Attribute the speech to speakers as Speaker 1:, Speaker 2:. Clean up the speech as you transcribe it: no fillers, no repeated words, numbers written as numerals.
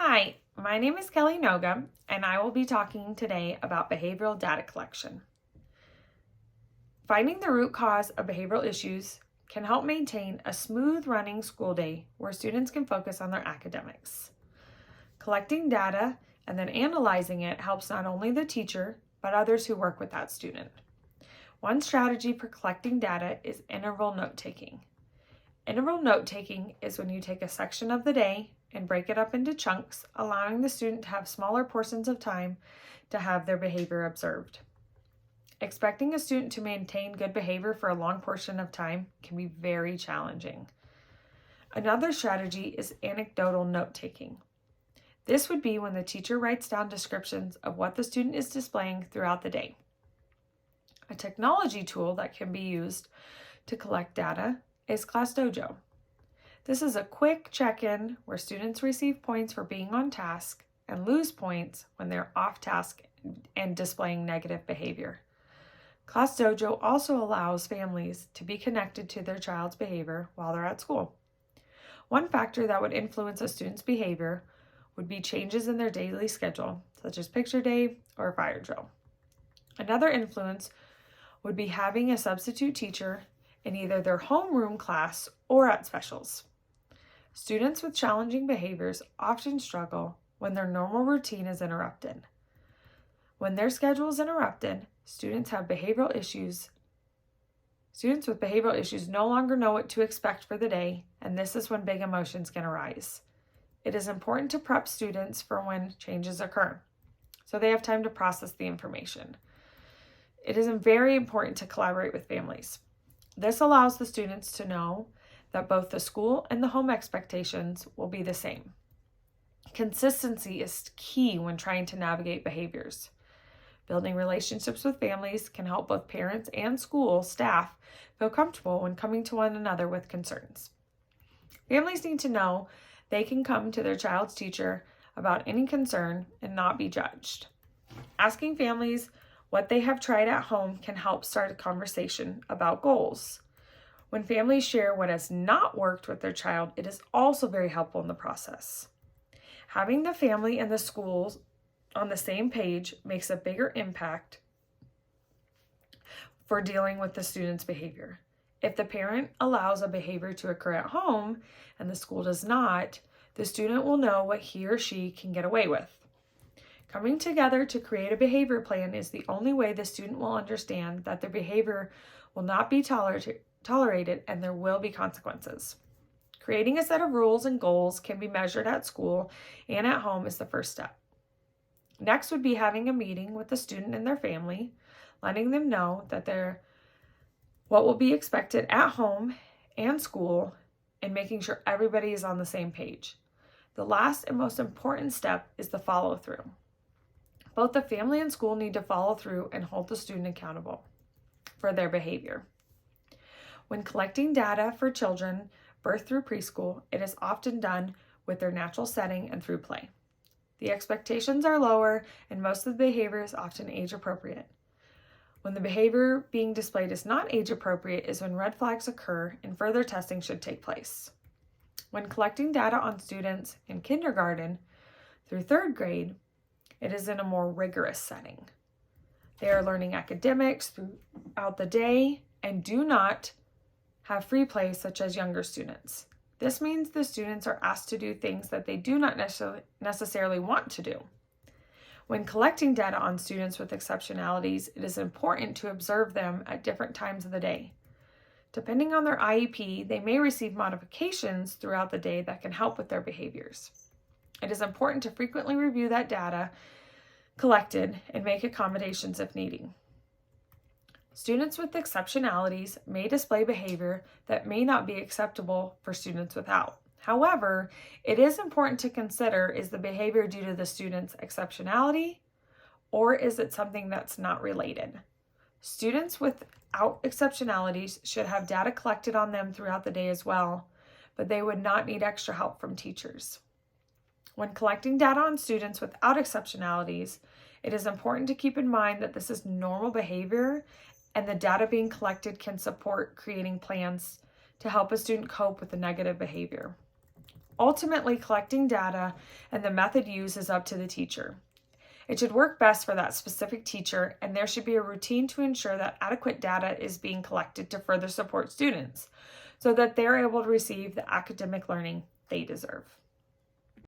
Speaker 1: Hi, my name is Kelly Noga, and I will be talking today about behavioral data collection. Finding the root cause of behavioral issues can help maintain a smooth running school day where students can focus on their academics. Collecting data and then analyzing it helps not only the teacher, but others who work with that student. One strategy for collecting data is interval note-taking. Interval note-taking is when you take a section of the day and break it up into chunks, allowing the student to have smaller portions of time to have their behavior observed. Expecting a student to maintain good behavior for a long portion of time can be very challenging. Another strategy is anecdotal note-taking. This would be when the teacher writes down descriptions of what the student is displaying throughout the day. A technology tool that can be used to collect data is Class Dojo. This is a quick check-in where students receive points for being on task and lose points when they're off task and displaying negative behavior. Class Dojo also allows families to be connected to their child's behavior while they're at school. One factor that would influence a student's behavior would be changes in their daily schedule, such as picture day or fire drill. Another influence would be having a substitute teacher in either their homeroom class or at specials. Students with challenging behaviors often struggle when their normal routine is interrupted. When their schedule is interrupted, students with behavioral issues no longer know what to expect for the day, and this is when big emotions can arise. It is important to prep students for when changes occur, so they have time to process the information. It is very important to collaborate with families. This allows the students to know that both the school and the home expectations will be the same. Consistency is key when trying to navigate behaviors. Building relationships with families can help both parents and school staff feel comfortable when coming to one another with concerns. Families need to know they can come to their child's teacher about any concern and not be judged. Asking families what they have tried at home can help start a conversation about goals. When families share what has not worked with their child, it is also very helpful in the process. Having the family and the schools on the same page makes a bigger impact for dealing with the student's behavior. If the parent allows a behavior to occur at home and the school does not, the student will know what he or she can get away with. Coming together to create a behavior plan is the only way the student will understand that their behavior will not be tolerated and there will be consequences. Creating a set of rules and goals can be measured at school and at home is the first step. Next would be having a meeting with the student and their family, letting them know that what will be expected at home and school, and making sure everybody is on the same page. The last and most important step is the follow-through. Both the family and school need to follow through and hold the student accountable for their behavior. When collecting data for children birth through preschool, it is often done with their natural setting and through play. The expectations are lower and most of the behavior is often age appropriate. When the behavior being displayed is not age appropriate is when red flags occur and further testing should take place. When collecting data on students in kindergarten through third grade, it is in a more rigorous setting. They are learning academics throughout the day and do not have free play such as younger students. This means the students are asked to do things that they do not necessarily want to do. When collecting data on students with exceptionalities, it is important to observe them at different times of the day. Depending on their IEP, they may receive modifications throughout the day that can help with their behaviors. It is important to frequently review that data collected and make accommodations if needed. Students with exceptionalities may display behavior that may not be acceptable for students without. However, it is important to consider, is the behavior due to the student's exceptionality, or is it something that's not related? Students without exceptionalities should have data collected on them throughout the day as well, but they would not need extra help from teachers. When collecting data on students without exceptionalities, it is important to keep in mind that this is normal behavior and the data being collected can support creating plans to help a student cope with the negative behavior. Ultimately, collecting data and the method used is up to the teacher. It should work best for that specific teacher, and there should be a routine to ensure that adequate data is being collected to further support students so that they're able to receive the academic learning they deserve.